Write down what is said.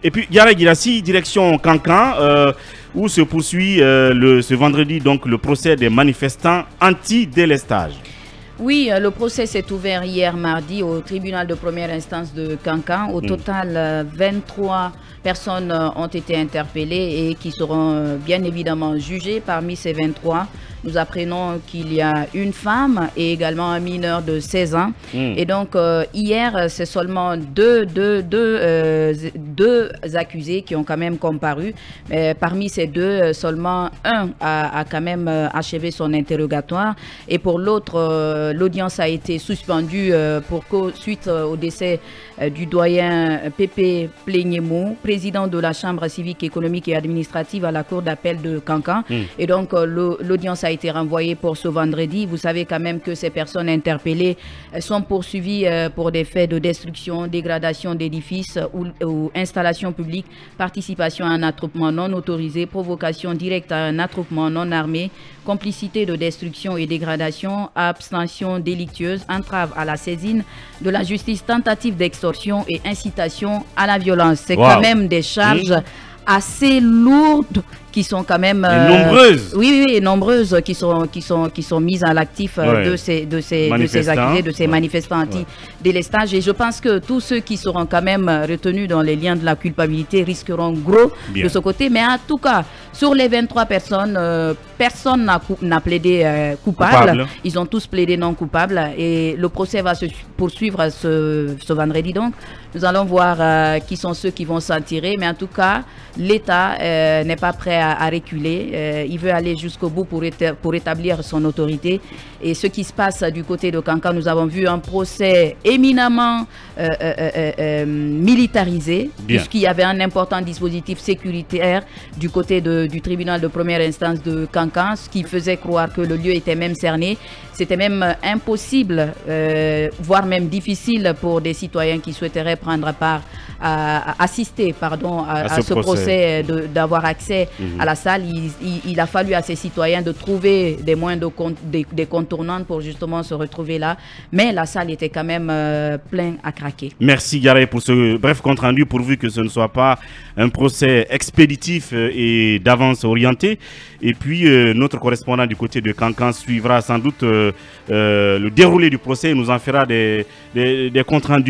Et puis, Yara Girassi, direction Cancan, où se poursuit ce vendredi donc le procès des manifestants anti-délestage. Oui, le procès s'est ouvert hier mardi au tribunal de première instance de Cancan. Au total, 23 personnes ont été interpellées et qui seront bien évidemment jugées. Parmi ces 23, nous apprenons qu'il y a une femme et également un mineur de 16 ans. Et donc, hier, c'est seulement deux accusés qui ont quand même comparu. Mais parmi ces deux, seulement un a quand même achevé son interrogatoire. Et pour l'autre, l'audience a été suspendue suite au décès du doyen Pépé Pléniemou, président de la Chambre civique, économique et administrative à la Cour d'appel de Cancan. Et donc, l'audience a été renvoyée pour ce vendredi. Vous savez quand même que ces personnes interpellées sont poursuivies pour des faits de destruction, dégradation d'édifices ou installations publiques, participation à un attroupement non autorisé, provocation directe à un attroupement non armé, complicité de destruction et dégradation, abstention délictueuse, entrave à la saisine de la justice, tentative d'extorsion et incitation à la violence. C'est quand même des charges assez lourdes qui sont quand même nombreuses. Oui, nombreuses qui sont mises à l'actif de ces accusés, de ces manifestants anti-délestage. Et je pense que tous ceux qui seront quand même retenus dans les liens de la culpabilité risqueront gros de ce côté. Mais en tout cas, sur les 23 personnes, personne n'a plaidé coupable. Ils ont tous plaidé non coupables et le procès va se poursuivre ce vendredi. Donc, nous allons voir qui sont ceux qui vont s'en tirer. Mais en tout cas, l'État n'est pas prêt à reculer. Il veut aller jusqu'au bout pour établir son autorité. Et ce qui se passe du côté de Cancan, nous avons vu un procès éminemment militarisé, puisqu'il y avait un important dispositif sécuritaire du côté du tribunal de première instance de Cancan, ce qui faisait croire que le lieu était même cerné. C'était même impossible, voire même difficile pour des citoyens qui souhaiteraient prendre part, assister à ce procès, d'avoir accès à la salle. Il a fallu à ces citoyens de trouver des moyens des contournantes pour justement se retrouver là. Mais la salle était quand même pleine à craquer. Merci Garé pour ce bref compte rendu, pourvu que ce ne soit pas un procès expéditif et d'avance orienté. Et puis notre correspondant du côté de Cancan suivra sans doute le déroulé du procès et nous en fera des comptes rendus.